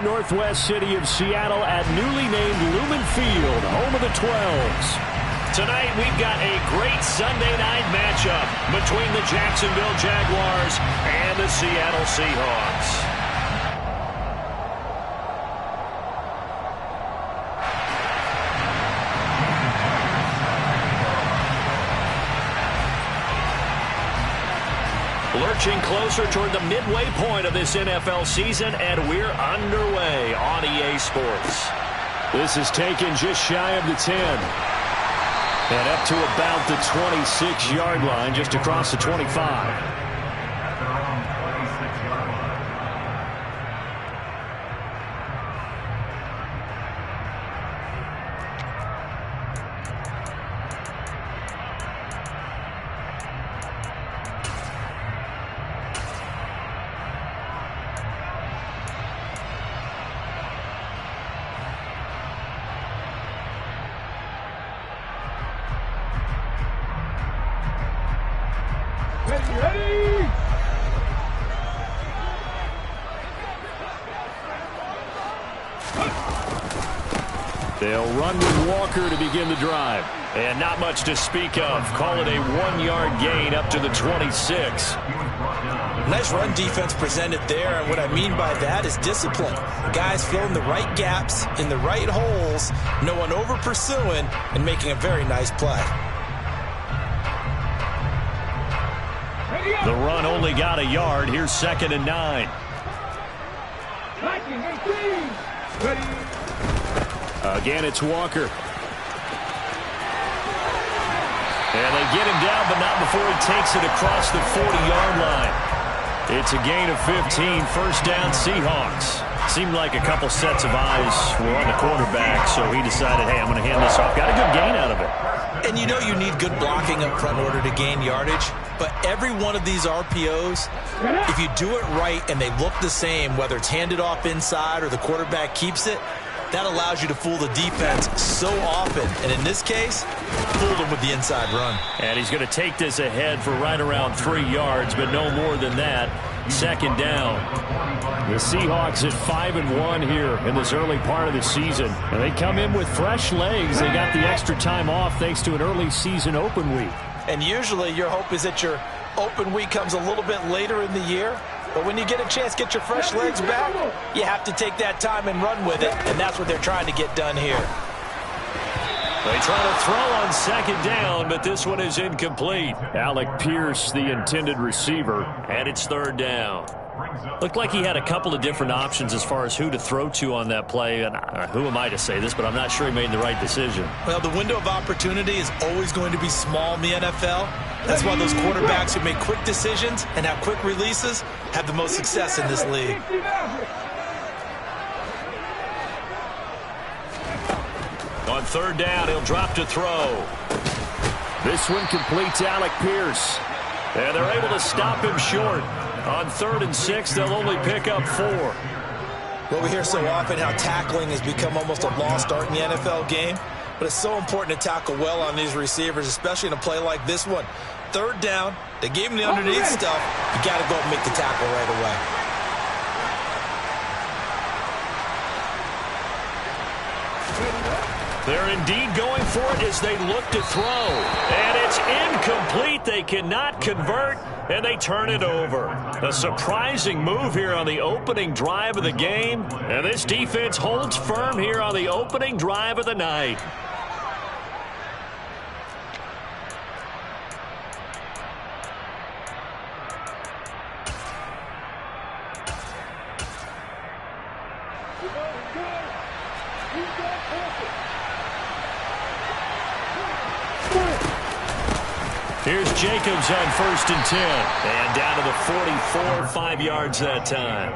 great northwest city of Seattle at newly named Lumen Field, home of the 12s. Tonight, we've got a great Sunday night matchup between the Jacksonville Jaguars and the Seattle Seahawks. Lurching closer toward the midway point of this NFL season, and we're underway on EA Sports. This is taken just shy of the 10. And up to about the 26-yard line, just across the 25. They'll run with Walker to begin the drive. And not much to speak of. Call it a 1-yard gain up to the 26. Nice run defense presented there, and what I mean by that is discipline. Guys filling the right gaps in the right holes, no one over pursuing, and making a very nice play. The run only got a yard. Here's 2nd and 9. Again, it's Walker. And they get him down, but not before he takes it across the 40-yard line. It's a gain of 15, first down Seahawks. Seemed like a couple sets of eyes were on the quarterback, so he decided, hey, I'm going to hand this off. Got a good gain out of it. And you know you need good blocking up front in order to gain yardage, but every one of these RPOs, if you do it right and they look the same, whether it's handed off inside or the quarterback keeps it, that allows you to fool the defense so often. And in this case, fooled him with the inside run. And he's going to take this ahead for right around 3 yards, but no more than that. 2nd down. The Seahawks at 5-1 here in this early part of the season. And they come in with fresh legs. They got the extra time off thanks to an early season open week. And usually your hope is that your open week comes a little bit later in the year. But when you get a chance to get your fresh legs back, you have to take that time and run with it. And that's what they're trying to get done here. They try to throw on 2nd down, but this one is incomplete. Alec Pierce, the intended receiver, and it's 3rd down. Looked like he had a couple of different options as far as who to throw to on that play. And who am I to say this, but I'm not sure he made the right decision. Well, the window of opportunity is always going to be small in the NFL. That's why those quarterbacks who make quick decisions and have quick releases have the most success in this league. On 3rd down, he'll drop to throw. This one completes Alec Pierce. And they're able to stop him short. On 3rd and 6, they'll only pick up 4. Well, we hear so often how tackling has become almost a lost art in the NFL game. But it's so important to tackle well on these receivers, especially in a play like this one. 3rd down, they gave him the underneath stuff. You got to go and make the tackle right away. They're indeed going for it as they look to throw. And it's incomplete. They cannot convert, and they turn it over. A surprising move here on the opening drive of the game. And this defense holds firm here on the opening drive of the night. Here's Jacobs on 1st and 10. And down to the 44, 5 yards that time.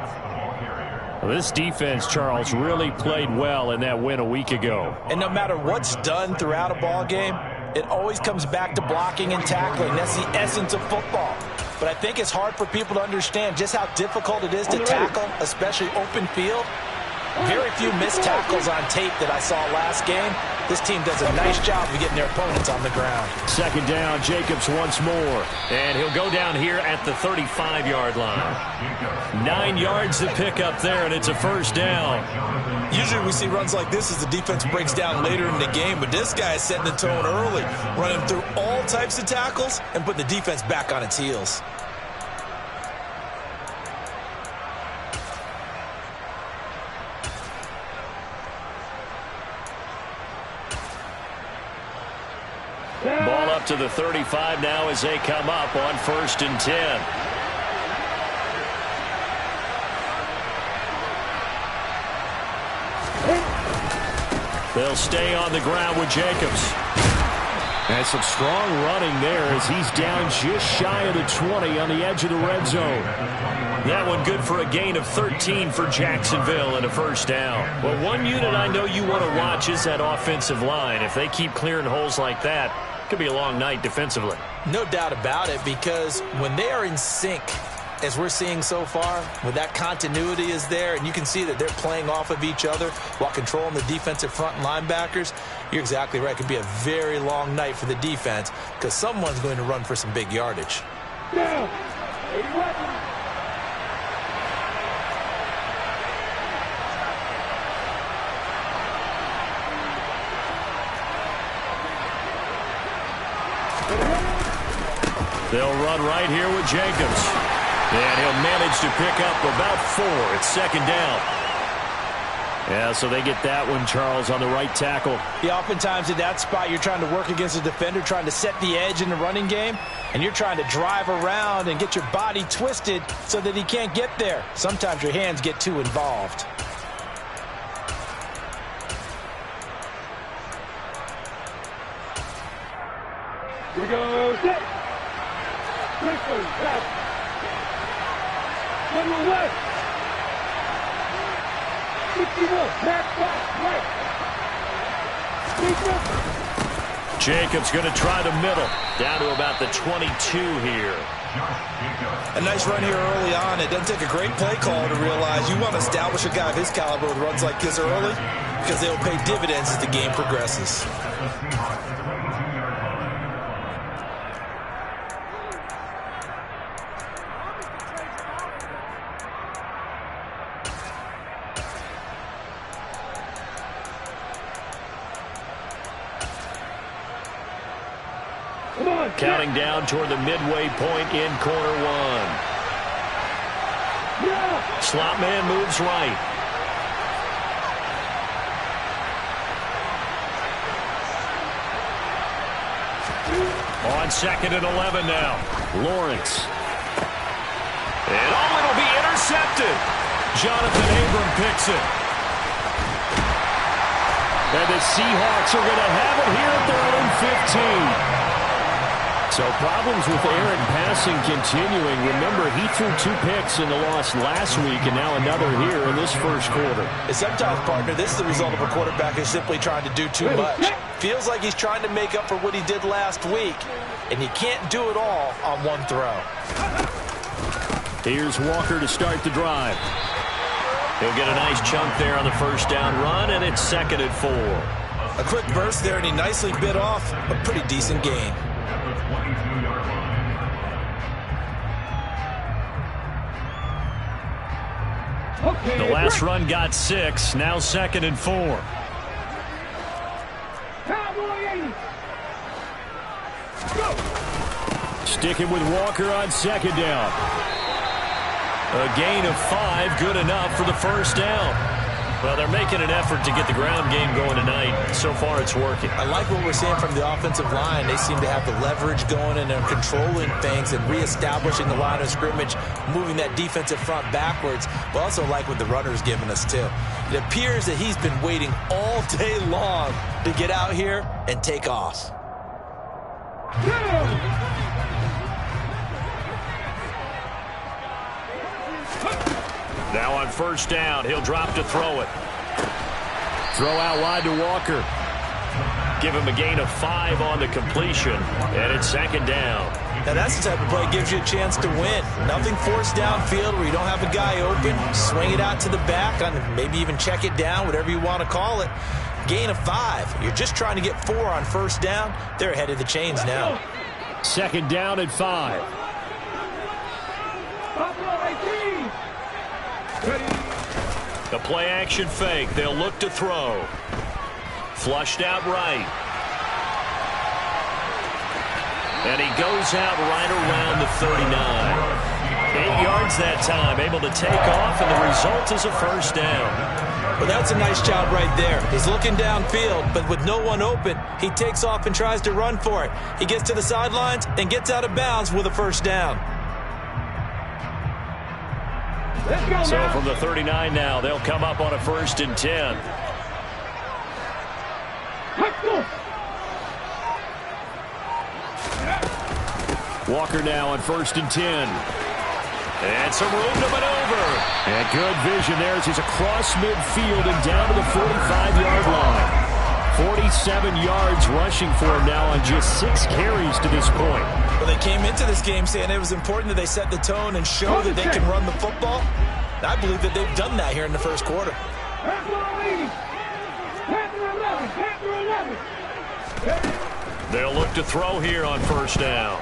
Well, this defense, Charles, really played well in that win a week ago. And no matter what's done throughout a ball game, it always comes back to blocking and tackling. That's the essence of football. But I think it's hard for people to understand just how difficult it is to tackle, especially open field. Very few missed tackles on tape that I saw last game. This team does a nice job of getting their opponents on the ground. Second down, Jacobs once more. And he'll go down here at the 35-yard line. 9 yards to pick up there, and it's a first down. Usually we see runs like this as the defense breaks down later in the game, but this guy is setting the tone early, running through all types of tackles and putting the defense back on its heels. Ball up to the 35 now as they come up on 1st and 10. They'll stay on the ground with Jacobs. And some strong running there as he's down just shy of the 20 on the edge of the red zone. That one good for a gain of 13 for Jacksonville and a first down. Well, one unit I know you want to watch is that offensive line. If they keep clearing holes like that, it could be a long night defensively. No doubt about it, because when they are in sync, as we're seeing so far, when that continuity is there and you can see that they're playing off of each other while controlling the defensive front and linebackers, you're exactly right. It could be a very long night for the defense because someone's going to run for some big yardage. Yeah. They'll run right here with Jacobs. And he'll manage to pick up about 4. It's second down. Yeah, so they get that one, Charles, on the right tackle. Yeah, oftentimes in that spot, you're trying to work against a defender, trying to set the edge in the running game, and you're trying to drive around and get your body twisted so that he can't get there. Sometimes your hands get too involved. Here we go. Set. Number 1. 61. Back, right. Jacobs going to try the middle. Down to about the 22 here. A nice run here early on. It doesn't take a great play call to realize you want to establish a guy of his caliber with runs like this early because they will pay dividends as the game progresses. Counting down toward the midway point in corner 1. Slot man moves right. On 2nd and 11 now. Lawrence. And it'll be intercepted. Jonathan Abram picks it. And the Seahawks are going to have it here at their own 15. So problems with Aaron passing continuing. Remember, he threw 2 picks in the loss last week and now another here in this first quarter. And sometimes, partner, this is the result of a quarterback who's simply trying to do too much. Feels like he's trying to make up for what he did last week, and you can't do it all on one throw. Here's Walker to start the drive. He'll get a nice chunk there on the first down run, and it's 2nd and 4. A quick burst there, and he nicely bit off a pretty decent gain. The last run got 6. Now 2nd and 4. Sticking with Walker on 2nd down. A gain of 5, good enough for the first down. Well, they're making an effort to get the ground game going tonight. So far, it's working. I like what we're seeing from the offensive line. They seem to have the leverage going, and they're controlling things and reestablishing the line of scrimmage, moving that defensive front backwards, but also like what the runner's giving us, too. It appears that he's been waiting all day long to get out here and take off. Now on first down, he'll drop to throw it. Throw out wide to Walker. Give him a gain of 5 on the completion, and it's second down. Now that's the type of play that gives you a chance to win. Nothing forced downfield where you don't have a guy open. Swing it out to the back, maybe even check it down, whatever you want to call it. Gain of 5. You're just trying to get 4 on first down. They're ahead of the chains now. Second down at 5. The play action fake. They'll look to throw. Flushed out right. And he goes out right around the 39. 8 yards that time. Able to take off, and the result is a first down. Well, that's a nice job right there. He's looking downfield, but with no one open, he takes off and tries to run for it. He gets to the sidelines and gets out of bounds with a first down. So from the 39 now, they'll come up on a 1st and 10. Walker now on 1st and 10. And some room to maneuver. And good vision there as he's across midfield and down to the 45-yard line. 47 yards rushing for him now on just 6 carries to this point. Well, they came into this game saying it was important that they set the tone and show that they can run the football. I believe that they've done that here in the first quarter. They'll look to throw here on first down.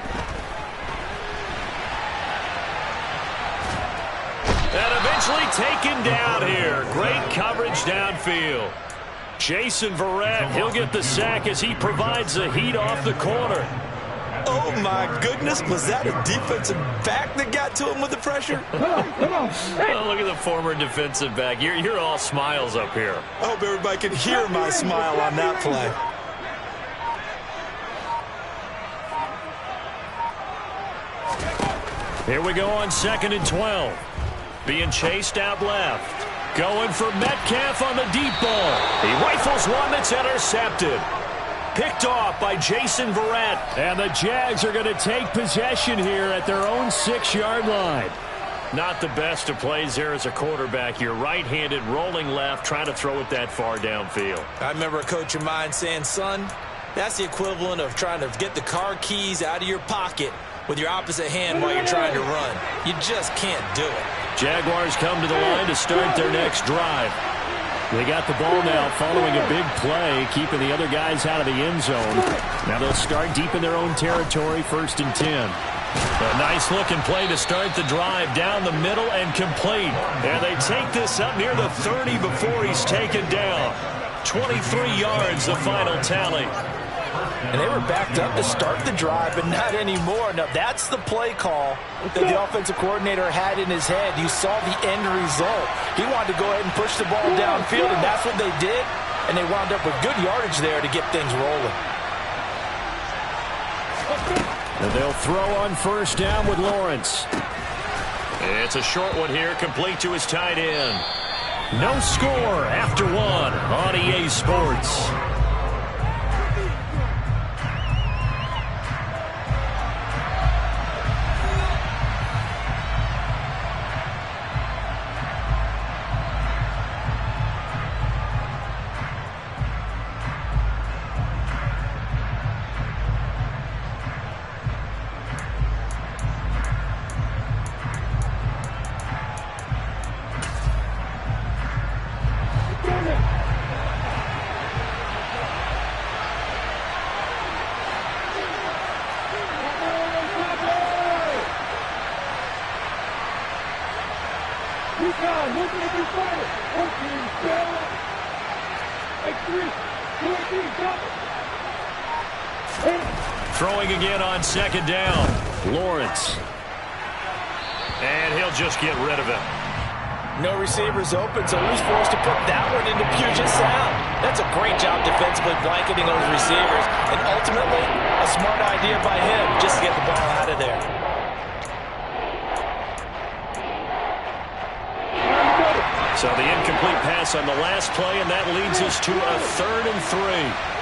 And eventually taken down here. Great coverage downfield. Jason Verrett, he'll get the sack as he provides the heat off the corner. Oh, my goodness. Was that a defensive back that got to him with the pressure? Oh, look at the former defensive back. You're all smiles up here. I hope everybody can hear my smile on that play. Here we go on 2nd and 12. Being chased out left. Going for Metcalf on the deep ball. He rifles one that's intercepted. Picked off by Jason Verrett. And the Jags are going to take possession here at their own 6-yard line. Not the best of plays there as a quarterback. You're right-handed, rolling left, trying to throw it that far downfield. I remember a coach of mine saying, son, that's the equivalent of trying to get the car keys out of your pocket with your opposite hand while you're trying to run. You just can't do it. Jaguars come to the line to start their next drive. They got the ball now following a big play, keeping the other guys out of the end zone. Now they'll start deep in their own territory, 1st and 10. A nice-looking play to start the drive down the middle and complete. And they take this up near the 30 before he's taken down. 23 yards, the final tally. And they were backed up to start the drive, but not anymore. Now, that's the play call that the offensive coordinator had in his head. You saw the end result. He wanted to go ahead and push the ball downfield, and that's what they did. And they wound up with good yardage there to get things rolling. And they'll throw on first down with Lawrence. It's a short one here, complete to his tight end. No score after 1 on EA Sports. Throwing again on 2nd down. Lawrence. And he'll just get rid of it. No receivers open, so he's forced to put that one into Puget Sound. That's a great job defensively blanketing those receivers. And ultimately, a smart idea by him just to get the ball out of there. So the incomplete pass on the last play, and that leads us to a 3rd and 3.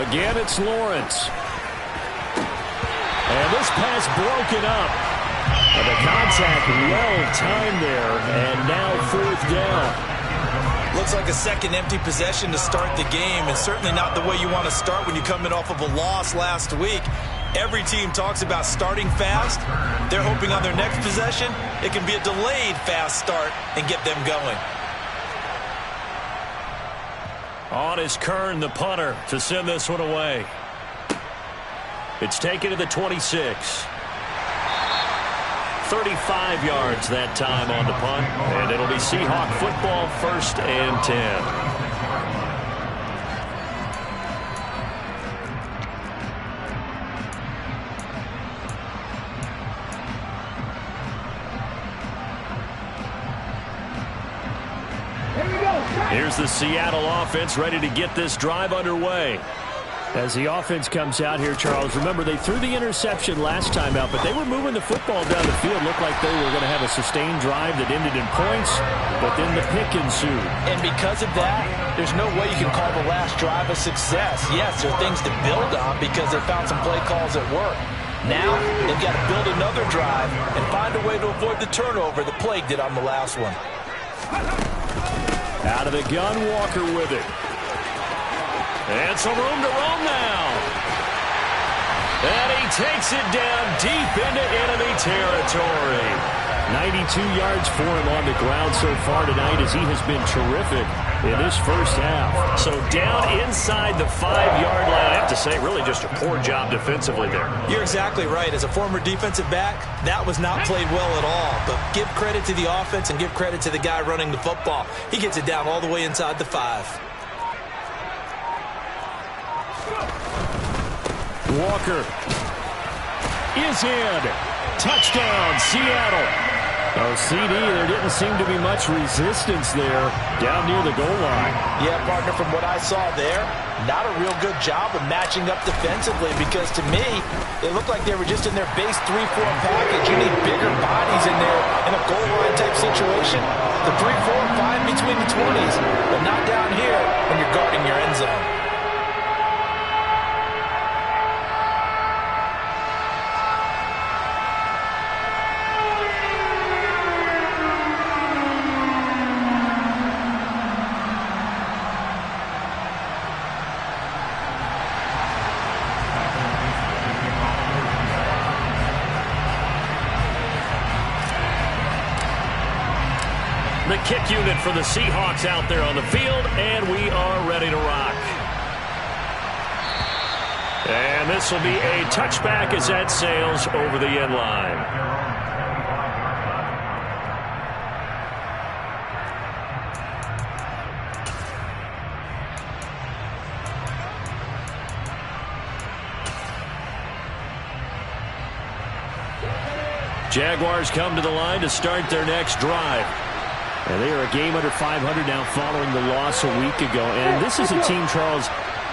Again, it's Lawrence. And this pass broken up. And the contact well timed there, and now 4th down. Looks like a second empty possession to start the game, and certainly not the way you want to start when you're coming off of a loss last week. Every team talks about starting fast. They're hoping on their next possession it can be a delayed fast start and get them going. On is Kern, the punter, to send this one away. It's taken to the 26. 35 yards that time on the punt, and it'll be Seahawk football, 1st and 10. Here's the Seattle offense ready to get this drive underway. As the offense comes out here, Charles, remember they threw the interception last time out, but they were moving the football down the field. Looked like they were going to have a sustained drive that ended in points, but then the pick ensued. And because of that, there's no way you can call the last drive a success. Yes, there are things to build on because they found some play calls that work. Now they've got to build another drive and find a way to avoid the turnover that plagued it on the last one. Out of the gun, Walker with it. And some room to roam now. And he takes it down deep into enemy territory. 92 yards for him on the ground so far tonight as he has been terrific in this first half. So down inside the 5-yard line. I have to say, really just a poor job defensively there. You're exactly right. As a former defensive back, that was not played well at all. But give credit to the offense and give credit to the guy running the football. He gets it down all the way inside the 5. Walker is in. Touchdown, Seattle. Oh, CD, there didn't seem to be much resistance there down near the goal line. Yeah, partner, from what I saw there, not a real good job of matching up defensively because to me, it looked like they were just in their base 3-4 package. You need bigger bodies in there in a goal line type situation. The 3-4 fine between the 20s, but not down here when you're guarding your end zone. The kick unit for the Seahawks out there on the field, and we are ready to rock. And this will be a touchback as that sails over the end line. Jaguars come to the line to start their next drive. And they are a game under 500 now following the loss a week ago. And this is a team, Charles,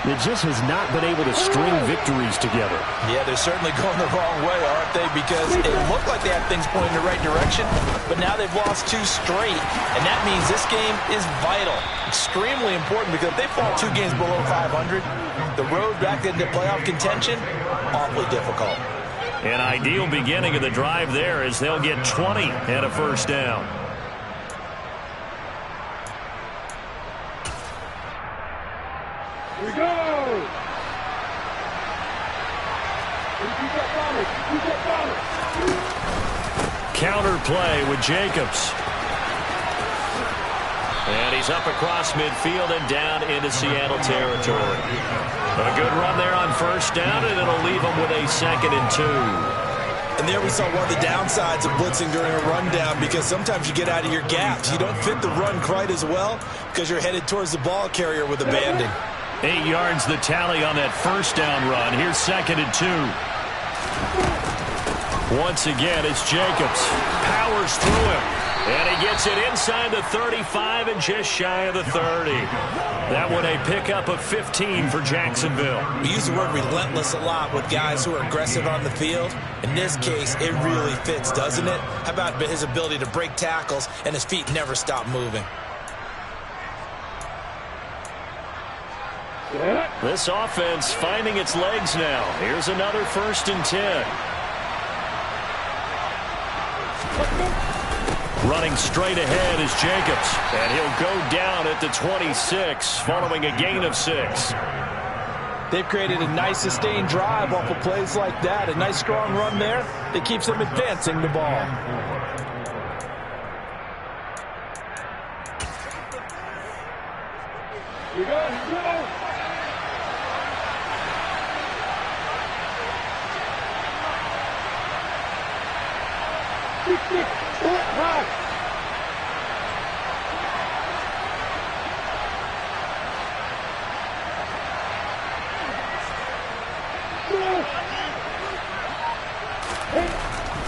that just has not been able to string victories together. Yeah, they're certainly going the wrong way, aren't they? Because it looked like they had things pointing in the right direction, but now they've lost 2 straight. And that means this game is vital, extremely important, because if they fall 2 games below 500, the road back into playoff contention, awfully difficult. An ideal beginning of the drive there as they'll get 20 and a first down. We go! Counter play with Jacobs. And he's up across midfield and down into Seattle territory. A good run there on first down, and it'll leave them with a 2nd and 2. And there we saw one of the downsides of blitzing during a rundown because sometimes you get out of your gaps. You don't fit the run quite as well because you're headed towards the ball carrier with abandon. 8 yards the tally on that first down run. Here's 2nd and 2. Once again, it's Jacobs. Powers through him. And he gets it inside the 35 and just shy of the 30. That one a pickup of 15 for Jacksonville. We use the word relentless a lot with guys who are aggressive on the field. In this case, it really fits, doesn't it? How about his ability to break tackles and his feet never stop moving? This offense finding its legs now. Here's another 1st and 10. Running straight ahead is Jacobs, and he'll go down at the 26 following a gain of 6. They've created a nice sustained drive off of plays like that. A nice strong run there that keeps them advancing the ball. We go.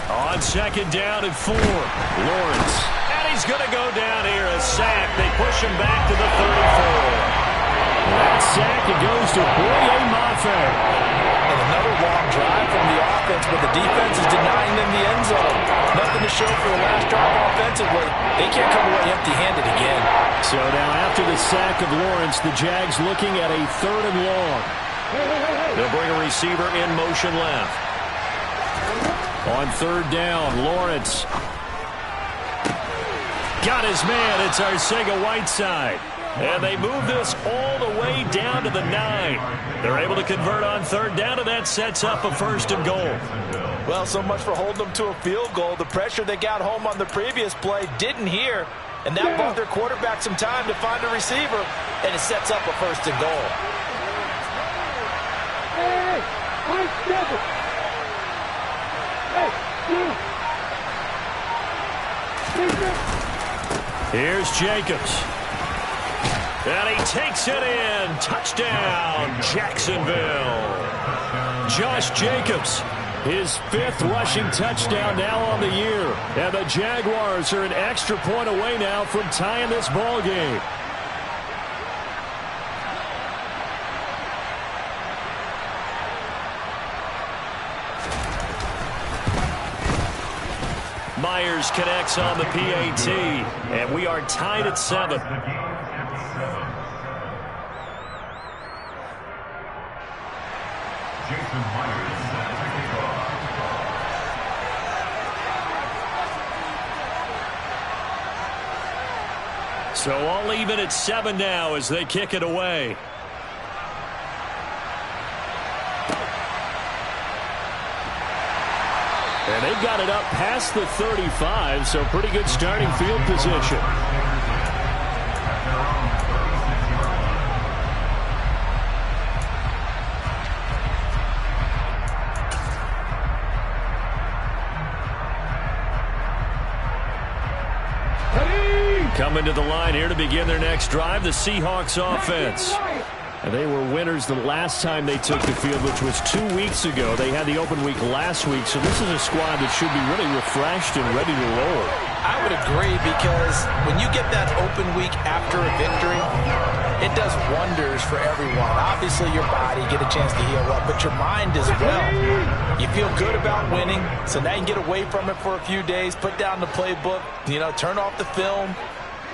On 2nd down and 4, Lawrence. And he's going to go down here, a sack. They push him back to the 34. That sack, it goes to Boye Mafe. And another long drive from the offense, but the defense is denying them the end zone. Nothing to show for the last drive offensively. They can't come away empty-handed again. So now after the sack of Lawrence, the Jags looking at a 3rd and long. They'll bring a receiver in motion left. On 3rd down, Lawrence. Got his man. It's Arcega-Whiteside. And they move this all the way down to the 9. They're able to convert on 3rd down, and that sets up a 1st and goal. Well, so much for holding them to a field goal. The pressure they got home on the previous play didn't hear, and that bought their quarterback some time to find a receiver, and it sets up a 1st and goal. Here's Jacobs. And he takes it in. Touchdown, Jacksonville. Josh Jacobs, his 5th rushing touchdown now on the year. And the Jaguars are an extra point away now from tying this ball game. Myers connects on the PAT, and we are tied at 7. So all even at 7 now as they kick it away. And they've got it up past the 35, so pretty good starting field position. Coming to the line here to begin their next drive, the Seahawks offense. And they were winners the last time they took the field, which was 2 weeks ago. They had the open week last week, so this is a squad that should be really refreshed and ready to roll. I would agree, because when you get that open week after a victory, it does wonders for everyone. Obviously, your body, get a chance to heal up, but your mind as well. You feel good about winning, so now you can get away from it for a few days, put down the playbook, turn off the film.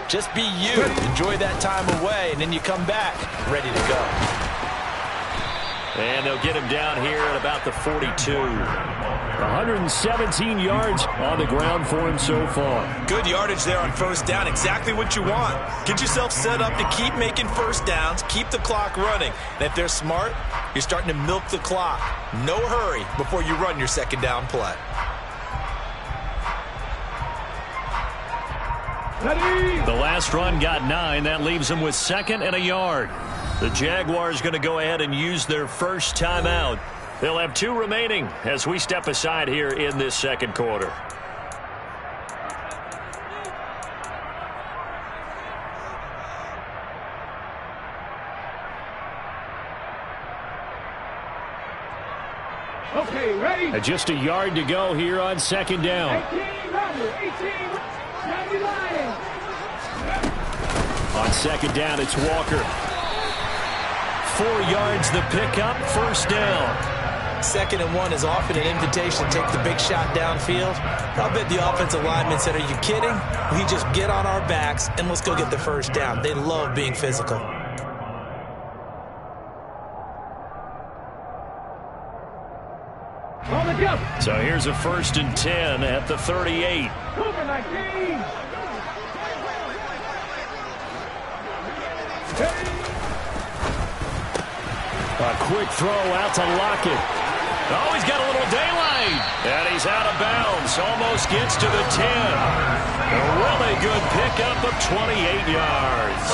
Just be you. Enjoy that time away, and then you come back ready to go. And they'll get him down here at about the 42. 117 yards on the ground for him so far. Good yardage there on 1st down. Exactly what you want. Get yourself set up to keep making 1st downs, keep the clock running. And if they're smart, you're starting to milk the clock. No hurry before you run your 2nd down play. The last run got 9. That leaves them with 2nd and a yard. The Jaguars going to go ahead and use their first timeout. They'll have 2 remaining as we step aside here in this 2nd quarter. Okay, ready? Just a yard to go here on 2nd down. 18, on 2nd down, it's Walker. 4 yards the pickup, 1st down. 2nd and 1 is often an invitation to take the big shot downfield. I'll bet the offensive lineman said, are you kidding? We just get on our backs and let's go get the 1st down. They love being physical. On the jump. So here's a 1st and 10 at the 38. Cooper 19. A quick throw out to Lockett. Oh, he's got a little daylight. And he's out of bounds. Almost gets to the 10. A really good pickup of 28 yards.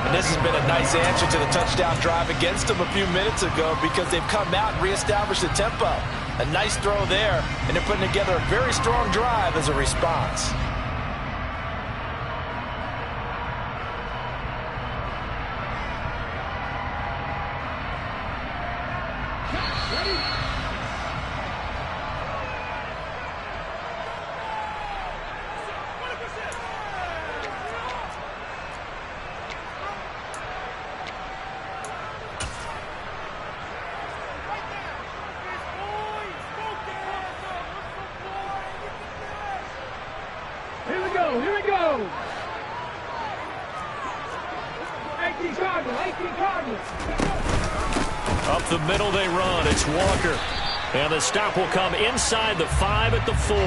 And this has been a nice answer to the touchdown drive against them a few minutes ago because they've come out and reestablished the tempo. A nice throw there, and they're putting together a very strong drive as a response. Here we go. 18 Cardinals. Up the middle they run. It's Walker. And the stop will come inside the 5 at the 4.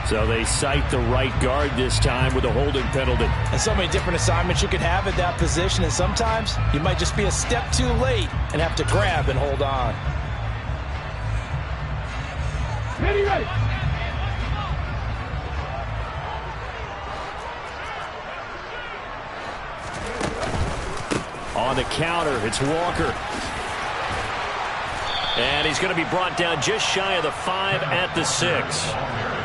So they cite the right guard this time with a holding penalty. And so many different assignments you could have at that position, and sometimes you might just be a step too late and have to grab and hold on. Ready. On the counter, it's Walker. And he's going to be brought down just shy of the 5 at the 6.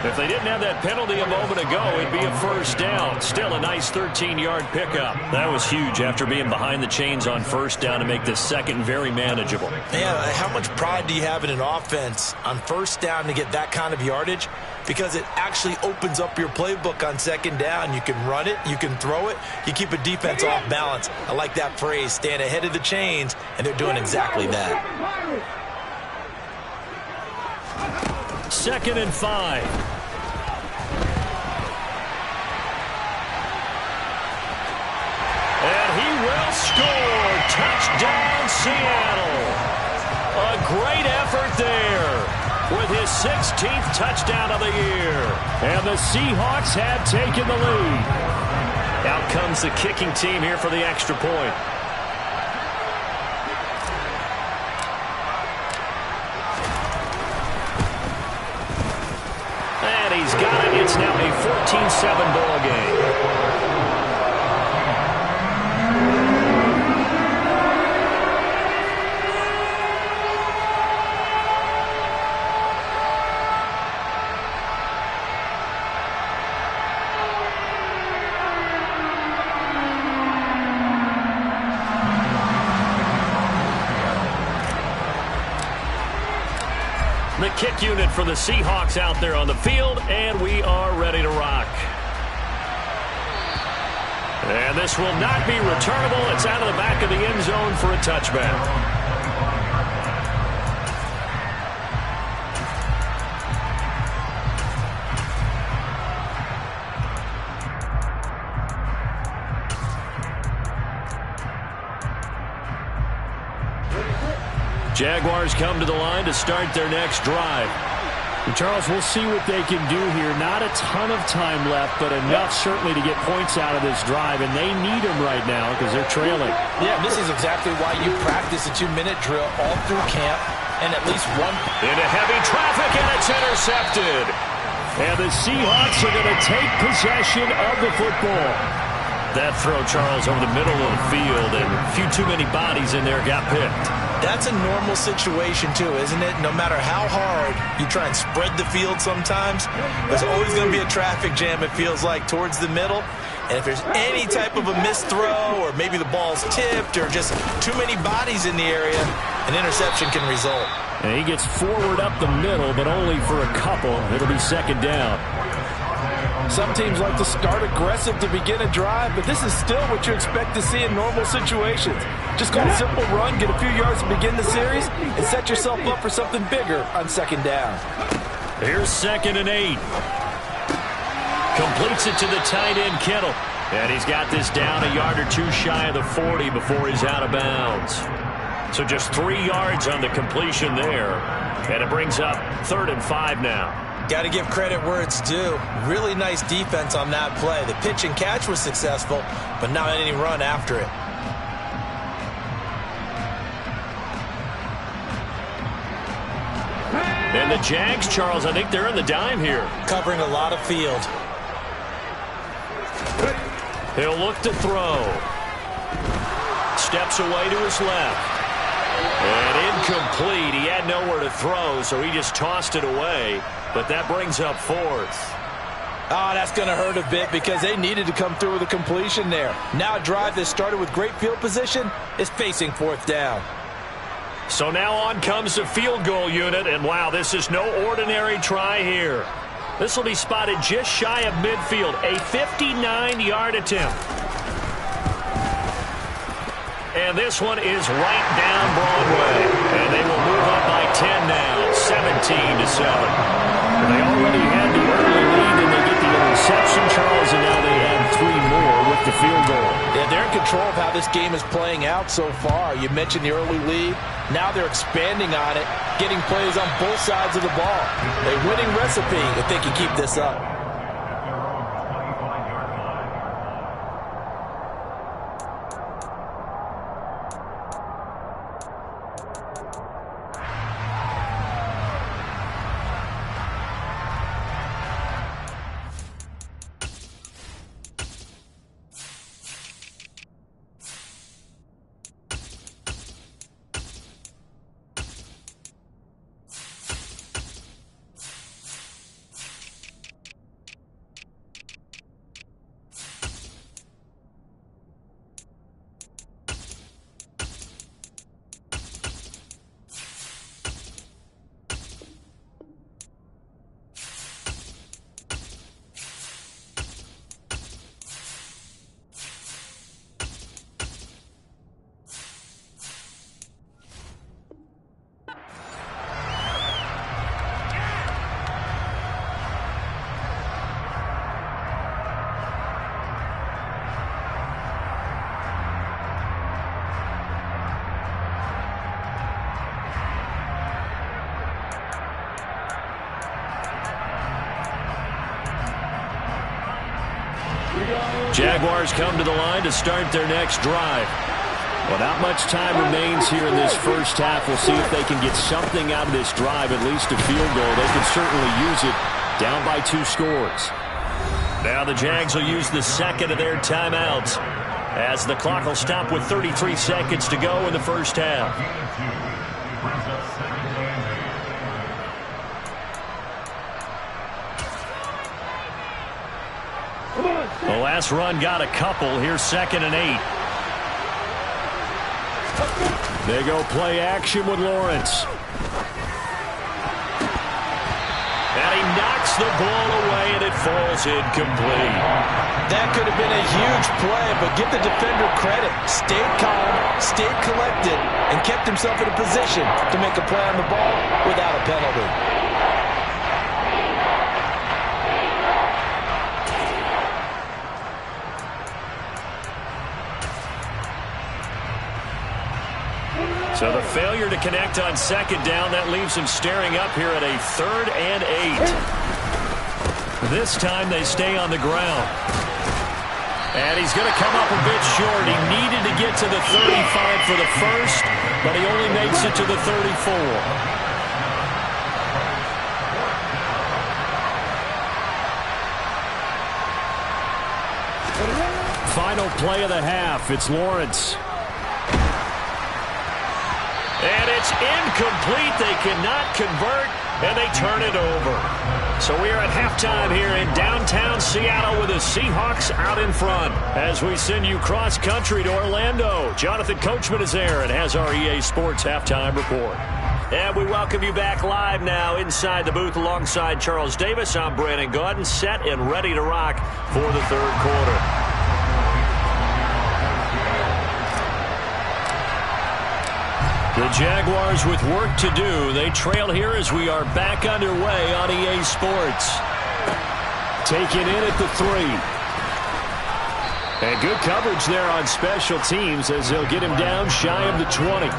If they didn't have that penalty a moment ago, it'd be a 1st down. Still a nice 13-yard pickup. That was huge after being behind the chains on 1st down to make the 2nd very manageable. Yeah, how much pride do you have in an offense on 1st down to get that kind of yardage? Because it actually opens up your playbook on 2nd down. You can run it, you can throw it, you keep a defense off balance. I like that phrase, stand ahead of the chains, and they're doing exactly that. 2nd and 5. And he will score. Touchdown, Seattle. A great effort there with his 16th touchdown of the year. And the Seahawks have taken the lead. Out comes the kicking team here for the extra point. And he's got it. It's now a 14-7 ball game. The kick unit for the Seahawks out there on the field, and we are ready to rock. And this will not be returnable. It's out of the back of the end zone for a touchback. Jaguars come to the line to start their next drive. And Charles, we'll see what they can do here. Not a ton of time left, but enough certainly to get points out of this drive, and they need them right now because they're trailing. Yeah, this is exactly why you practice a 2-minute drill all through camp, and at least one. Into heavy traffic, and it's intercepted. And the Seahawks are going to take possession of the football. That throw, Charles, over the middle of the field, and a few too many bodies in there got picked. That's a normal situation, too, isn't it? No matter how hard you try and spread the field sometimes, there's always going to be a traffic jam, it feels like, towards the middle. And if there's any type of a missed throw or maybe the ball's tipped or just too many bodies in the area, an interception can result. And he gets forward up the middle, but only for a couple. It'll be 2nd down. Some teams like to start aggressive to begin a drive, but this is still what you expect to see in normal situations. Just go a simple run, get a few yards to begin the series, and set yourself up for something bigger on 2nd down. Here's 2nd and 8. Completes it to the tight end, Kittle. And he's got this down a yard or two shy of the 40 before he's out of bounds. So just 3 yards on the completion there. And it brings up 3rd and 5 now. Got to give credit where it's due. Really nice defense on that play. The pitch and catch was successful, but not any run after it. And the Jags, Charles, I think they're in the dime here. Covering a lot of field. He'll look to throw. Steps away to his left. And incomplete. He had nowhere to throw, so he just tossed it away. But that brings up 4th. Oh, that's going to hurt a bit because they needed to come through with a completion there. Now a drive that started with great field position is facing 4th down. So now on comes the field goal unit, and wow, this is no ordinary try here. This will be spotted just shy of midfield, a 59-yard attempt. And this one is right down Broadway, and they will move up by 10 now, 17-7. They already had the early lead, and they get the interception, Charles, and now they add 3 more with the field goal. Yeah, they're in control of how this game is playing out so far. You mentioned the early lead. Now they're expanding on it, getting plays on both sides of the ball. A winning recipe if they can keep this up. Jaguars come to the line to start their next drive. Well, not much time remains here in this first half. We'll see if they can get something out of this drive, at least a field goal. They can certainly use it, down by 2 scores. Now the Jags will use the second of their timeouts as the clock will stop with 33 seconds to go in the first half. The last run got a couple. Here's 2nd and 8. They go play action with Lawrence. And he knocks the ball away, and it falls incomplete. That could have been a huge play, but give the defender credit. Stayed calm, stayed collected, and kept himself in a position to make a play on the ball without a penalty. So the failure to connect on 2nd down, that leaves him staring up here at a 3rd and 8. This time they stay on the ground. And he's going to come up a bit short. He needed to get to the 35 for the first, but he only makes it to the 34. Final play of the half. It's Lawrence. And it's incomplete. They cannot convert, and they turn it over. So we are at halftime here in downtown Seattle with the Seahawks out in front. As we send you cross-country to Orlando, Jonathan Coachman is there and has our EA Sports halftime report. And we welcome you back live now inside the booth alongside Charles Davis. I'm Brandon Gaudin, set and ready to rock for the 3rd quarter. The Jaguars with work to do. They trail here as we are back underway on EA Sports. Taken in at the 3. And good coverage there on special teams as they'll get him down shy of the 20.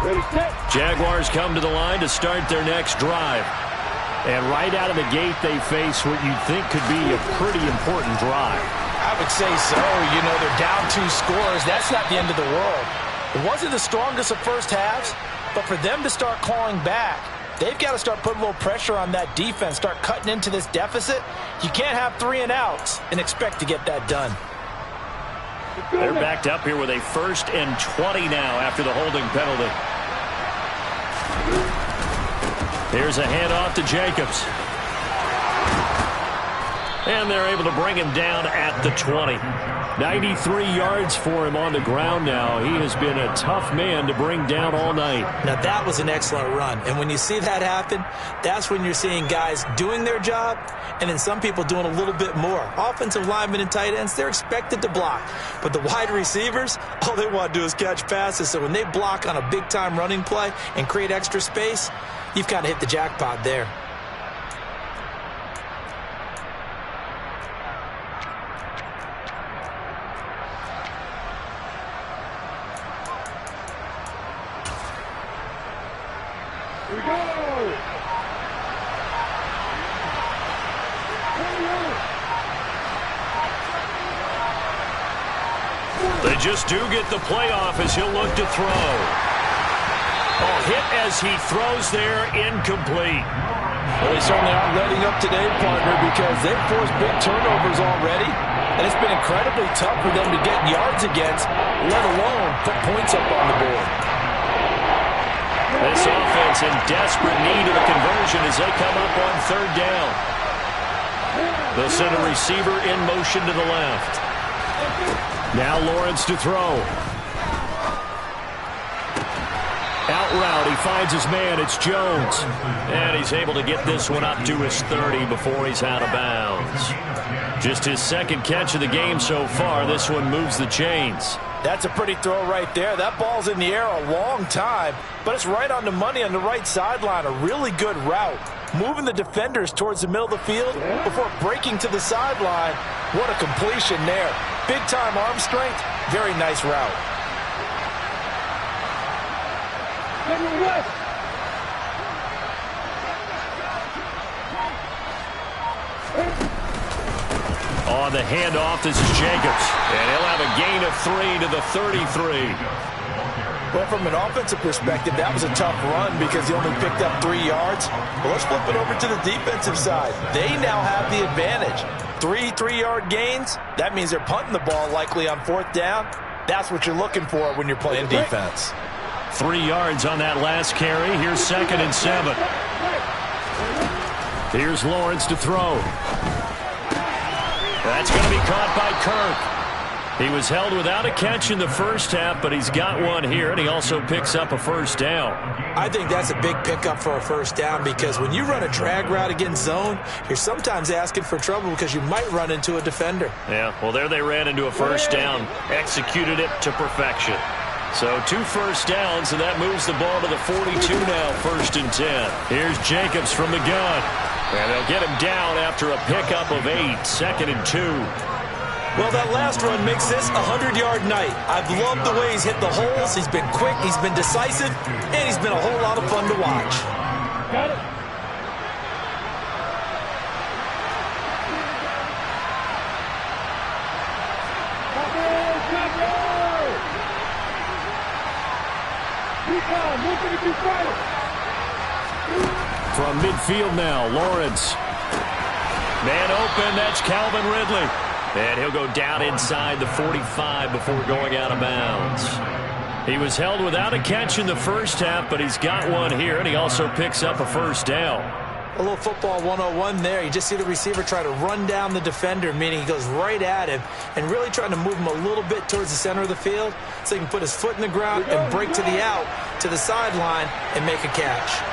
Ready, set. Jaguars come to the line to start their next drive. And right out of the gate, they face what you'd think could be a pretty important drive. I would say so. You know, they're down 2 scores. That's not the end of the world. It wasn't the strongest of first halves, but for them to start clawing back, they've got to start putting a little pressure on that defense, start cutting into this deficit. You can't have 3 and outs and expect to get that done. They're backed up here with a 1st and 20 now after the holding penalty. Here's a handoff to Jacobs. And they're able to bring him down at the 20. 93 yards for him on the ground now. He has been a tough man to bring down all night. Now, that was an excellent run. And when you see that happen, that's when you're seeing guys doing their job and then some people doing a little bit more. Offensive linemen and tight ends, they're expected to block. But the wide receivers, all they want to do is catch passes. So when they block on a big-time running play and create extra space, you've kind of hit the jackpot there. Here we go. They just do get the playoff as he'll look to throw. Oh, hit as he throws there, incomplete. Well, they certainly aren't letting up today, partner, because they've forced big turnovers already, and it's been incredibly tough for them to get yards against, let alone put points up on the board. This offense in desperate need of a conversion as they come up on 3rd down. They'll send a receiver in motion to the left. Now Lawrence to throw. Out route, he finds his man. It's Jones. And he's able to get this one up to his 30 before he's out of bounds. Just his 2nd catch of the game so far. This one moves the chains. That's a pretty throw right there. That ball's in the air a long time, but it's right on the money on the right sideline. A really good route. Moving the defenders towards the middle of the field before breaking to the sideline. What a completion there. Big-time arm strength. Very nice route. On the handoff, this is Jacobs. And he'll have a gain of 3 to the 33. Well, from an offensive perspective, that was a tough run because he only picked up 3 yards. But let's flip it over to the defensive side. They now have the advantage. 3 3-yard gains. That means they're punting the ball likely on 4th down. That's what you're looking for when you're playing defense. 3 yards on that last carry. Here's 2nd and 7. Here's Lawrence to throw. That's going to be caught by Kirk. He was held without a catch in the first half, but he's got one here, and he also picks up a 1st down. I think that's a big pickup for a 1st down because when you run a drag route against zone, you're sometimes asking for trouble because you might run into a defender. Yeah, well, there they ran into a 1st down, executed it to perfection. So 2 first downs, and that moves the ball to the 42 now, 1st and 10. Here's Jacobs from the gun. And they'll get him down after a pickup of 8, 2nd and 2. Well, that last run makes this a 100-yard night. I've loved the way he's hit the holes. He's been quick, he's been decisive, and he's been a whole lot of fun to watch. Got it. From midfield now, Lawrence. Man open, that's Calvin Ridley. And he'll go down inside the 45 before going out of bounds. He was held without a catch in the first half, but he's got one here, and he also picks up a 1st down. A little football 101 there. You just see the receiver try to run down the defender, meaning he goes right at him and really trying to move him a little bit towards the center of the field so he can put his foot in the ground and break to the out, to the sideline, and make a catch.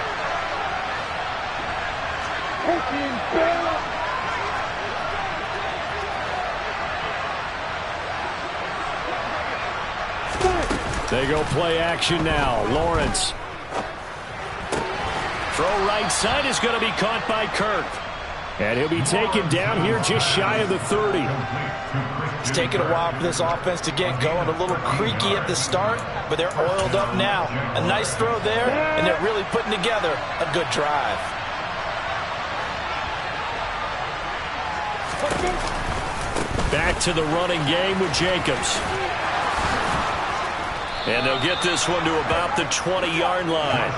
They go play action now. Lawrence. Throw right side is going to be caught by Kirk. And he'll be taken down here just shy of the 30. It's taken a while for this offense to get going. A little creaky at the start, but they're oiled up now. A nice throw there, and they're really putting together a good drive. Back to the running game with Jacobs. And they'll get this one to about the 20-yard line.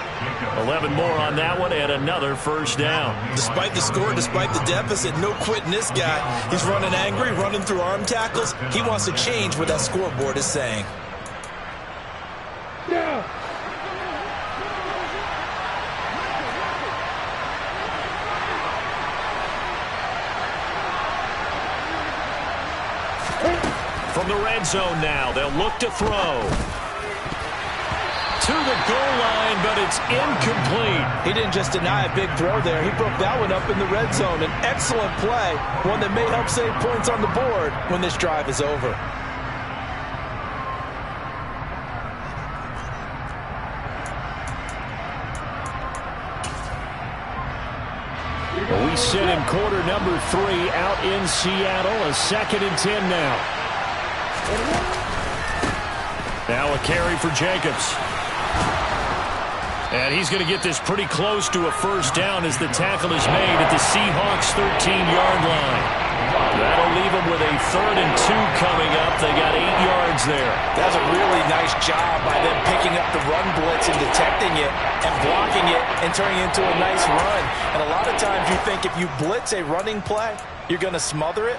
11 more on that one and another first down. Despite the score, despite the deficit, no quitting this guy. He's running angry, running through arm tackles. He wants to change what that scoreboard is saying. Yeah. From the red zone now, they'll look to throw. To the goal line, but it's incomplete. He didn't just deny a big throw there. He broke that one up in the red zone. An excellent play, one that may help save points on the board when this drive is over. We sit in quarter number 3 out in Seattle. A 2nd and 10 now. Now a carry for Jacobs. And he's going to get this pretty close to a first down as the tackle is made at the Seahawks' 13-yard line. That'll leave them with a 3rd and 2 coming up. They got 8 yards there. That's a really nice job by them picking up the run blitz and detecting it and blocking it and turning it into a nice run. And a lot of times you think if you blitz a running play, you're going to smother it.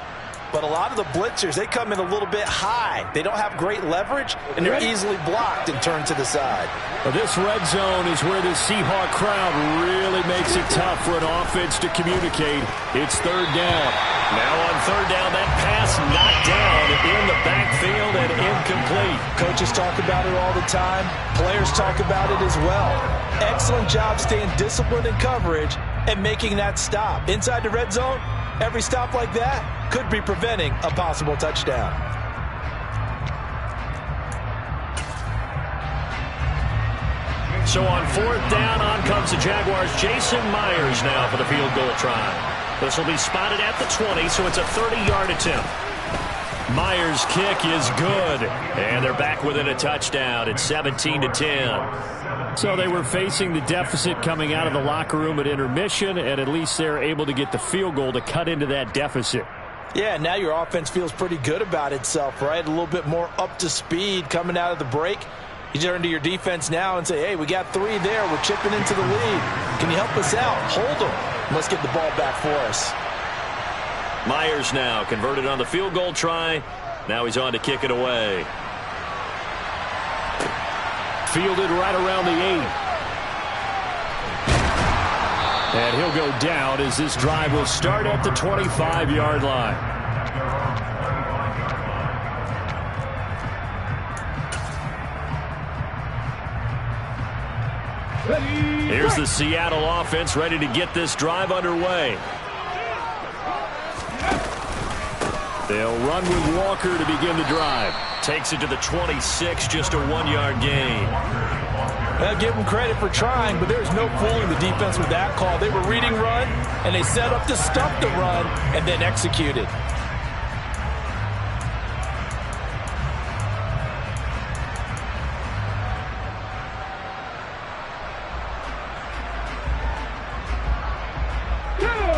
But a lot of the blitzers, they come in a little bit high. They don't have great leverage, and they're easily blocked and turned to the side. Well, this red zone is where the Seahawk crowd really makes it tough for an offense to communicate. It's 3rd down. Now on 3rd down, that pass knocked down in the backfield and incomplete. Coaches talk about it all the time. Players talk about it as well. Excellent job staying disciplined in coverage and making that stop. Inside the red zone, every stop like that could be preventing a possible touchdown. So on 4th down, on comes the Jaguars' Jason Myers now for the field goal try. This will be spotted at the 20, so it's a 30-yard attempt. Myers' kick is good, and they're back within a touchdown. It's 17-10. So they were facing the deficit coming out of the locker room at intermission, and at least they're able to get the field goal to cut into that deficit. Yeah, now your offense feels pretty good about itself, right? A little bit more up to speed coming out of the break. You turn to your defense now and say, hey, we got 3 there. We're chipping into the lead. Can you help us out? Hold them. Let's get the ball back for us. Myers now converted on the field goal try. Now he's on to kick it away. Fielded right around the 8. And he'll go down as this drive will start at the 25-yard line. Here's the Seattle offense ready to get this drive underway. They'll run with Walker to begin the drive. Takes it to the 26, just a 1-yard gain. Well, give them credit for trying, but there's no fooling the defense with that call. They were reading run, and they set up to stop the run and then executed.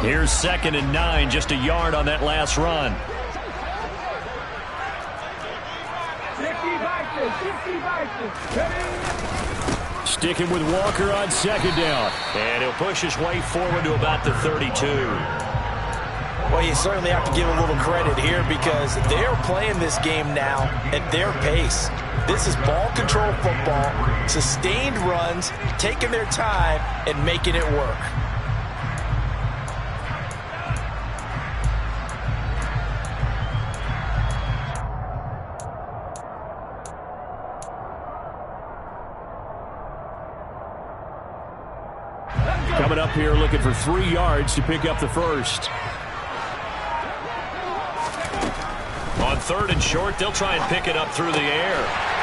Here's 2nd and 9, just a yard on that last run. Sticking with Walker on 2nd down. And he'll push his way forward to about the 32. Well, you certainly have to give a little credit here because they're playing this game now at their pace. This is ball control football, sustained runs, taking their time and making it work. Coming up here looking for 3 yards to pick up the first. On 3rd and short, they'll try and pick it up through the air.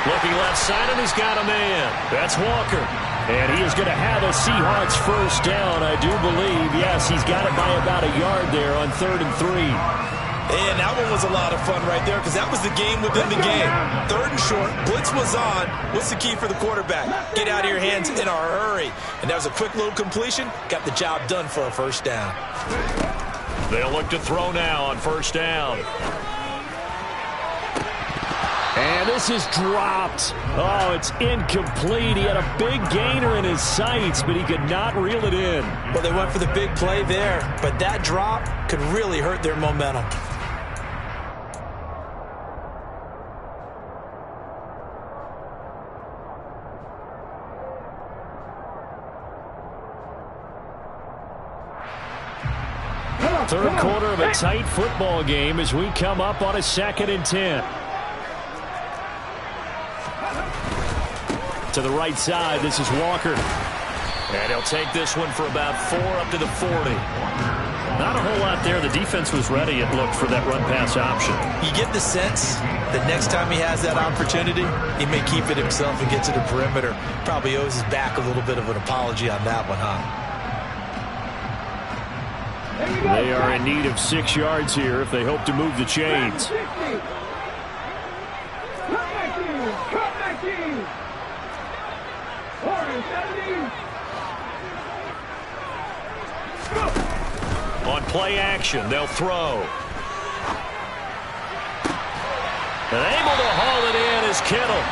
Looking left side, and he's got a man. That's Walker. And he is going to have a Seahawks first down, I do believe. Yes, he's got it by about a yard there on 3rd and 3. And that one was a lot of fun right there because that was the game within the game. 3rd and short, blitz was on. What's the key for the quarterback? Get out of your hands in a hurry. And that was a quick little completion. Got the job done for a first down. They'll look to throw now on 1st down. And this is dropped. Oh, it's incomplete. He had a big gainer in his sights, but he could not reel it in. Well, they went for the big play there, but that drop could really hurt their momentum. Third quarter of a tight football game as we come up on a 2nd and 10. To the right side, this is Walker. And he'll take this one for about 4 up to the 40. Not a whole lot there. The defense was ready, it looked, for that run-pass option. You get the sense that next time he has that opportunity, he may keep it himself and get to the perimeter. Probably owes his back a little bit of an apology on that one, huh? They are in need of 6 yards here if they hope to move the chains. On play action, they'll throw. And able to haul it in is Kittle.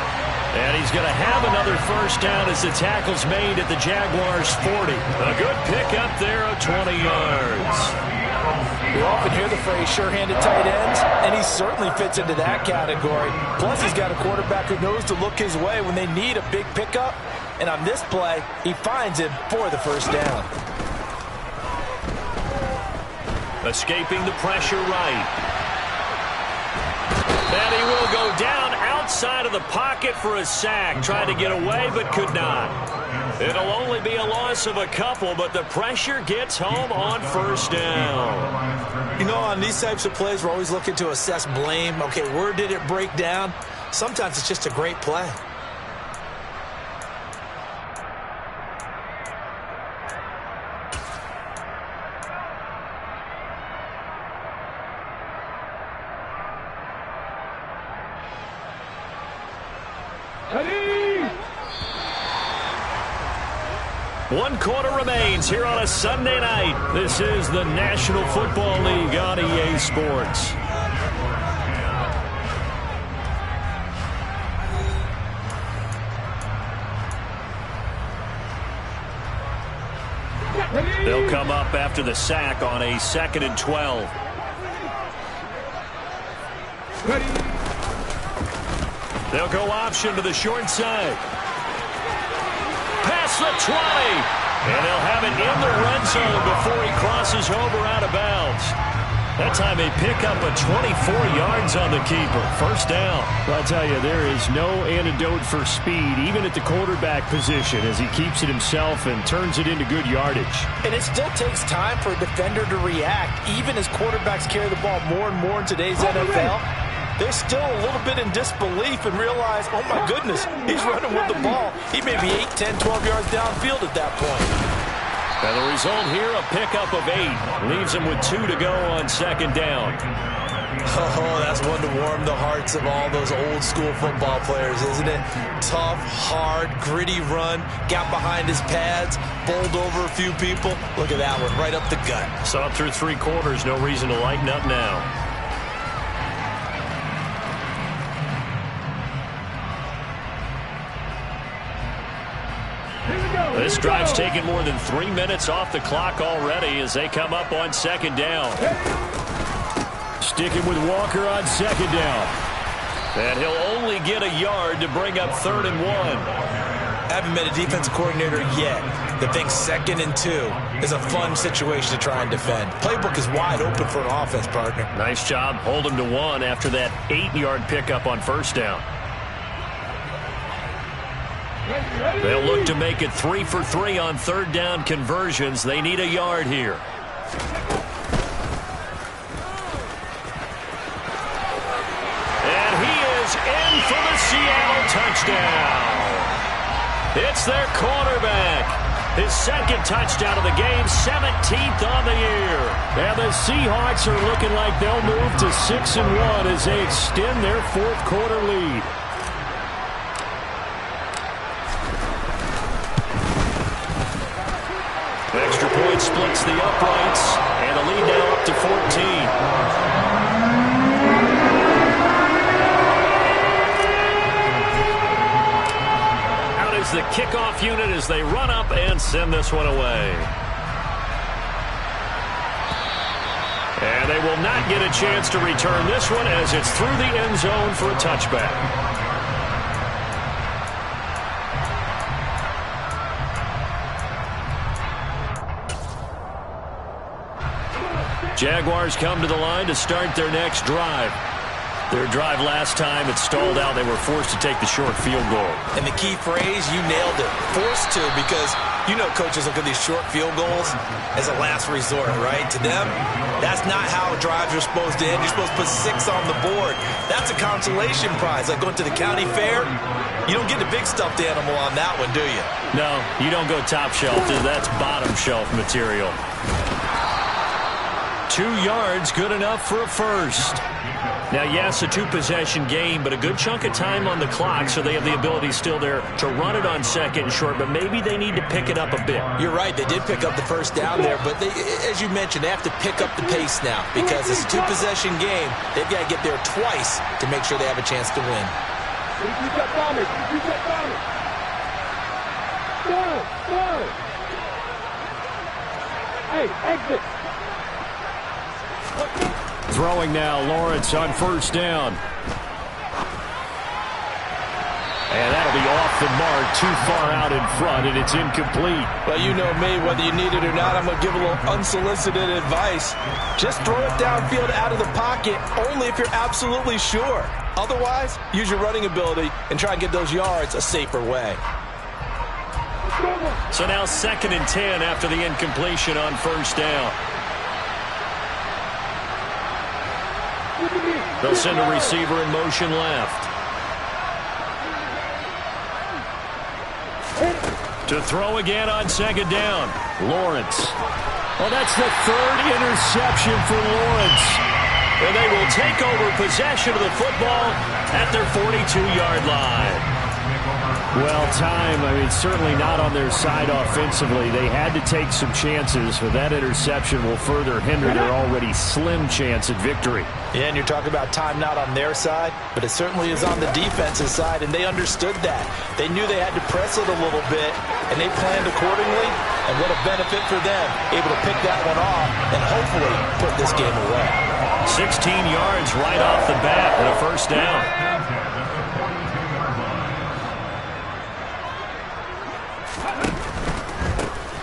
And he's going to have another first down as the tackle's made at the Jaguars' 40. A good pickup there of 20 yards. You often hear the phrase sure-handed tight ends, and he certainly fits into that category. Plus, he's got a quarterback who knows to look his way when they need a big pickup. And on this play, he finds him for the first down. Escaping the pressure right. And he will go down outside of the pocket for a sack. Tried to get away, but could not. It'll only be a loss of a couple, but the pressure gets home on first down. You know, on these types of plays, we're always looking to assess blame. Okay, where did it break down? Sometimes it's just a great play. One quarter remains here on a Sunday night. This is the National Football League on EA Sports. They'll come up after the sack on a 2nd and 12. They'll go option to the short side. Past the 20. And they'll have it in the red zone before he crosses over out of bounds. That time they pick up a 24 yards on the keeper. First down. I'll tell you, there is no antidote for speed, even at the quarterback position, as he keeps it himself and turns it into good yardage. And it still takes time for a defender to react, even as quarterbacks carry the ball more and more in today's NFL. They're still a little bit in disbelief and realize, oh my goodness, he's running with the ball. He may be 8, 10, 12 yards downfield at that point. And the result here, a pickup of 8. Leaves him with 2 to go on 2nd down. Oh, that's one to warm the hearts of all those old school football players, isn't it? Tough, hard, gritty run. Got behind his pads, bowled over a few people. Look at that one, right up the gut. Saw it through 3 quarters. No reason to lighten up now. This drive's taken more than 3 minutes off the clock already as they come up on 2nd down. Sticking with Walker on 2nd down. And he'll only get a yard to bring up 3rd and 1. Haven't met a defensive coordinator yet that thinks 2nd and 2 is a fun situation to try and defend. Playbook is wide open for an offense, partner. Nice job. Hold him to 1 after that 8-yard pickup on 1st down. They'll look to make it 3 for 3 on 3rd down conversions. They need a yard here. And he is in for the Seattle touchdown. It's their quarterback. His second touchdown of the game, 17th on the year. And the Seahawks are looking like they'll move to 6-1 as they extend their fourth quarter lead. Extra point splits the uprights, and the lead now up to 14. The kickoff unit as they run up and send this one away. And they will not get a chance to return this one as it's through the end zone for a touchback. Jaguars come to the line to start their next drive. Their drive last time, it stalled out. They were forced to take the short field goal. And the key phrase, you nailed it. Forced to, because you know coaches look at these short field goals as a last resort, right? To them, that's not how drives are supposed to end. You're supposed to put 6 on the board. That's a consolation prize. Like going to the county fair, you don't get the big stuffed animal on that one, do you? No, you don't go top shelf. That's bottom shelf material. 2 yards, good enough for a first. Now, yes, a 2-possession game, but a good chunk of time on the clock, so they have the ability still there to run it on second and short, but maybe they need to pick it up a bit. You're right. They did pick up the first down there, but they, as you mentioned, they have to pick up the pace now because it's a 2-possession game. They've got to get there twice to make sure they have a chance to win. Hey, exit. Throwing now, Lawrence on first down. And that'll be off the mark, too far out in front, and it's incomplete. Well, you know me, whether you need it or not, I'm going to give a little unsolicited advice. Just throw it downfield out of the pocket, only if you're absolutely sure. Otherwise, use your running ability and try and get those yards a safer way. So now 2nd and 10 after the incompletion on first down. They'll send a receiver in motion left. To throw again on 2nd down. Lawrence. Well, that's the 3rd interception for Lawrence. And they will take over possession of the football at their 42-yard line. Well, time, certainly not on their side offensively. They had to take some chances, but that interception will further hinder their already slim chance at victory. Yeah, and you're talking about time not on their side, but it certainly is on the defensive side, and they understood that. They knew they had to press it a little bit, and they planned accordingly, and what a benefit for them, able to pick that one off and hopefully put this game away. 16 yards right off the bat and a first down.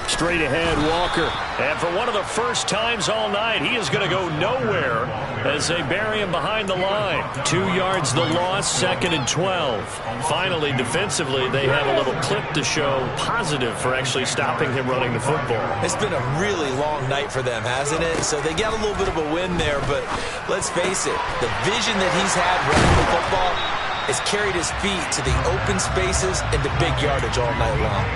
Straight ahead, Walker. And for one of the first times all night, he is going to go nowhere as they bury him behind the line. 2 yards the loss, 2nd and 12. Finally, defensively, they have a little clip to show positive for actually stopping him running the football. It's been a really long night for them, hasn't it? So they got a little bit of a win there, but let's face it, the vision that he's had running the football has carried his feet to the open spaces and the big yardage all night long.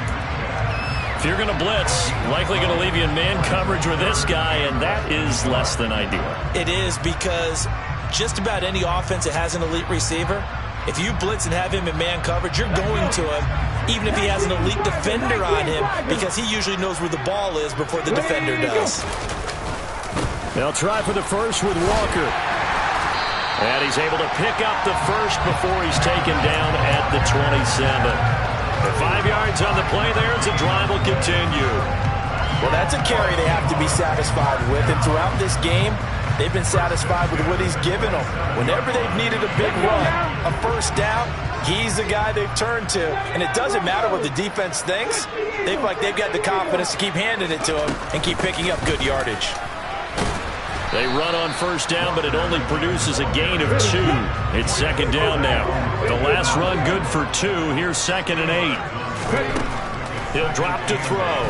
If you're going to blitz, likely going to leave you in man coverage with this guy, and that is less than ideal. It is, because just about any offense that has an elite receiver, if you blitz and have him in man coverage, you're going to him, even if he has an elite defender on him, because he usually knows where the ball is before the defender does. They'll try for the first with Walker. And he's able to pick up the first before he's taken down at the 27. 5 yards on the play there as the drive will continue. Well, that's a carry they have to be satisfied with, and throughout this game, they've been satisfied with what he's given them. Whenever they've needed a big run, a first down, he's the guy they've turned to. And it doesn't matter what the defense thinks. They feel like they've got the confidence to keep handing it to him and keep picking up good yardage. They run on first down, but it only produces a gain of 2. It's 2nd down now. The last run good for 2. Here's 2nd and 8. He'll drop to throw.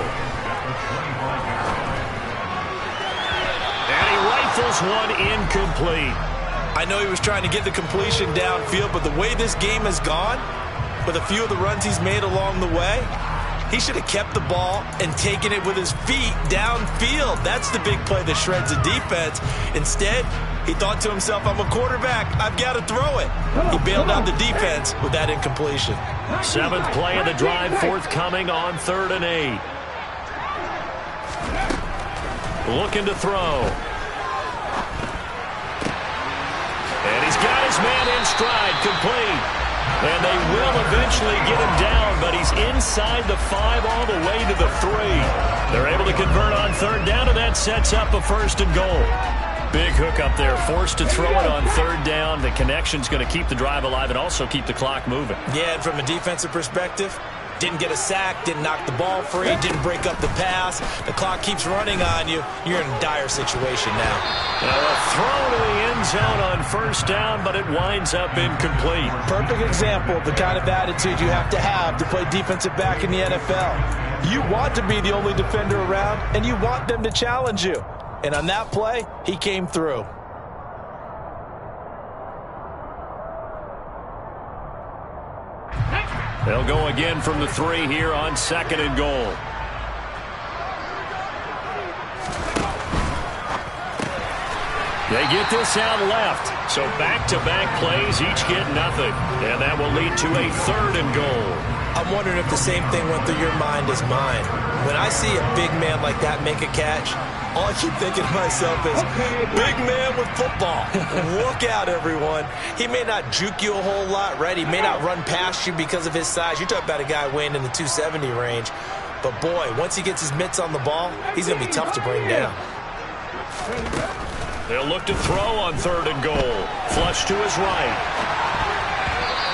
And he rifles one incomplete. I know he was trying to get the completion downfield, but the way this game has gone, with a few of the runs he's made along the way. He should have kept the ball and taken it with his feet downfield. That's the big play that shreds a defense. Instead, he thought to himself, I'm a quarterback. I've got to throw it. He bailed out the defense with that incompletion. 7th play of the drive forthcoming on 3rd and 8. Looking to throw. And he's got his man in stride, complete. And they will eventually get him down, but he's inside the 5 all the way to the 3. They're able to convert on 3rd down, and that sets up a 1st and goal. Big hook up there, forced to throw it on 3rd down. The connection's going to keep the drive alive and also keep the clock moving. Yeah, and from a defensive perspective, didn't get a sack, didn't knock the ball free, didn't break up the pass. The clock keeps running on you. You're in a dire situation now. Now a throw to the end zone on 1st down, but it winds up incomplete. Perfect example of the kind of attitude you have to play defensive back in the NFL. You want to be the only defender around, and you want them to challenge you. And on that play, he came through. They'll go again from the 3 here on 2nd and goal. They get this out left. So back-to-back plays, each get nothing. And that will lead to a 3rd and goal. I'm wondering if the same thing went through your mind as mine. When I see a big man like that make a catch, all I keep thinking to myself is, big man with football. Look out, everyone. He may not juke you a whole lot, right? He may not run past you because of his size. You're talking about a guy weighing in the 270 range. But, boy, once he gets his mitts on the ball, he's going to be tough to bring down. They'll look to throw on 3rd and goal. Flush to his right.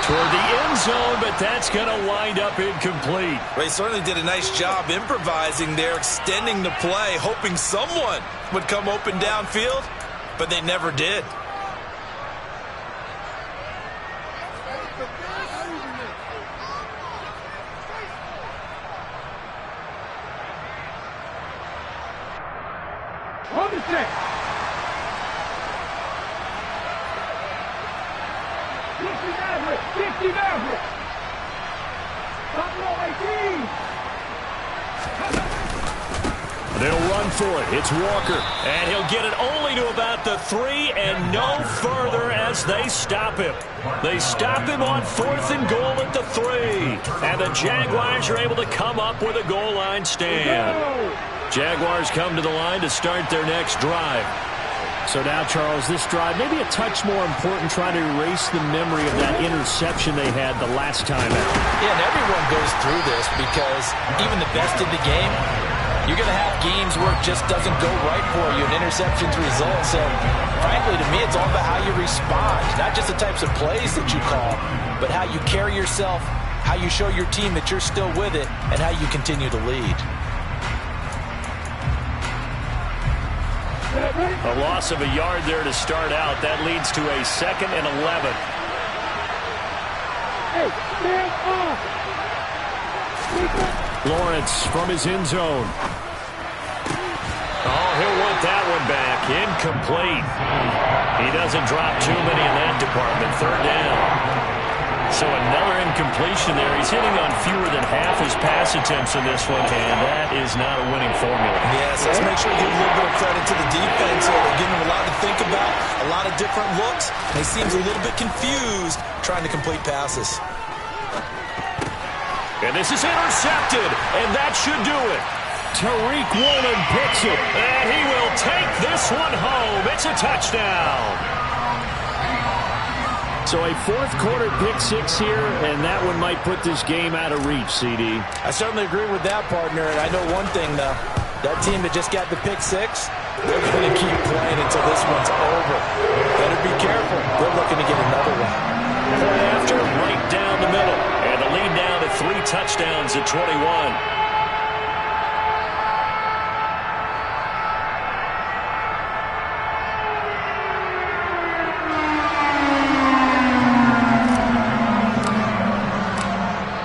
Toward the end zone, but that's going to wind up incomplete. They certainly did a nice job improvising there, extending the play, hoping someone would come open downfield, but they never did. Hold the check. 50 Maverick. Top row 18. They'll run for it. It's Walker. And he'll get it only to about the 3 and no further as they stop him. They stop him on 4th and goal at the 3. And the Jaguars are able to come up with a goal line stand. Jaguars come to the line to start their next drive. So now, Charles, this drive maybe a touch more important, trying to erase the memory of that interception they had the last time out. Yeah, and everyone goes through this because even the best in the game, you're going to have games where it just doesn't go right for you, and interceptions result. So, frankly, to me, it's all about how you respond, not just the types of plays that you call, but how you carry yourself, how you show your team that you're still with it, and how you continue to lead. A loss of a yard there to start out. That leads to a 2nd and 11. Hey, stand up. Lawrence from his end zone. Oh, he'll want that one back. Incomplete. He doesn't drop too many in that department. 3rd down. So another incompletion there. He's hitting on fewer than half his pass attempts in this one, and that is not a winning formula. Yes, let's make sure we give a little bit of credit to the defense here. They're giving him a lot to think about, a lot of different looks, and he seems a little bit confused trying to complete passes. And this is intercepted, and that should do it. Tariq Woolen picks it, and he will take this one home. It's a touchdown. So a 4th quarter pick 6 here, and that one might put this game out of reach, CD. I certainly agree with that, partner. And I know one thing, though. That team that just got the pick 6, they're going to keep playing until this one's over. Better be careful. They're looking to get another one. Point after, right down the middle. And the lead down to 3 touchdowns at 21.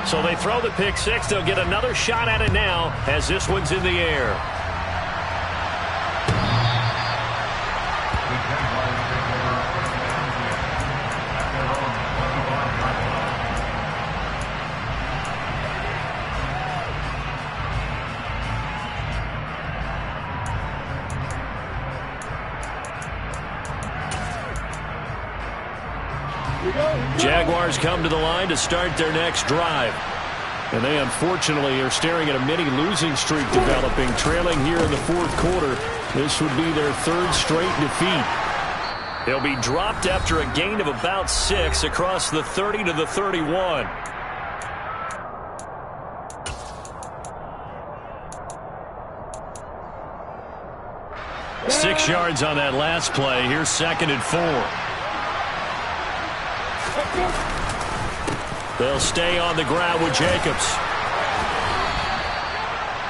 So they throw the pick 6. They'll get another shot at it now as this one's in the air. Jaguars come to the line to start their next drive. And they unfortunately are staring at a mini losing streak developing, trailing here in the fourth quarter. This would be their third straight defeat. They'll be dropped after a gain of about 6 across the 30 to the 31. Six yards on that last play. Here's 2nd and 4. They'll stay on the ground with Jacobs.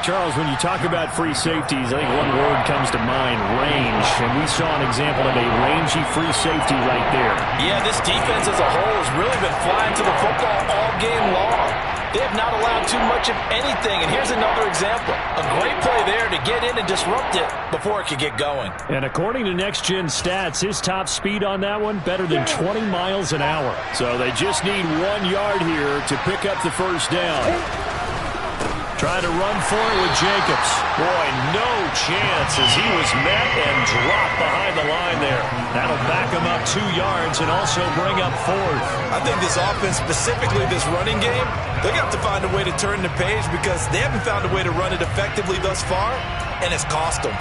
Charles, when you talk about free safeties, I think one word comes to mind, range. And we saw an example of a rangy free safety right there. Yeah, this defense as a whole has really been flying to the football all game long. They have not allowed too much of anything, and here's another example. A great play there to get in and disrupt it before it could get going. And according to Next Gen Stats, his top speed on that one, better than 20 miles an hour. So they just need 1 yard here to pick up the first down. Trying to run for it with Jacobs. Boy, no chance as he was met and dropped behind the line there. That'll back him up 2 yards and also bring up 4th. I think this offense, specifically this running game, they're going to have to find a way to turn the page because they haven't found a way to run it effectively thus far, and it's cost them.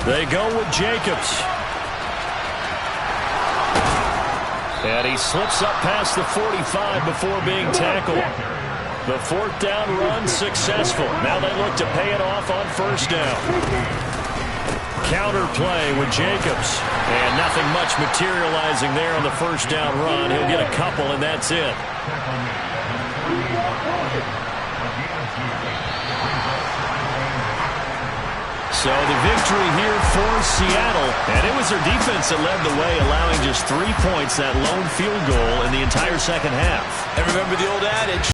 They go with Jacobs. And he slips up past the 45 before being tackled. The 4th down run successful. Now they look to pay it off on 1st down. Counter play with Jacobs. And nothing much materializing there on the 1st down run. He'll get a couple, and that's it. So the victory here for Seattle. And it was their defense that led the way, allowing just 3 points, that lone field goal in the entire second half. And remember the old adage,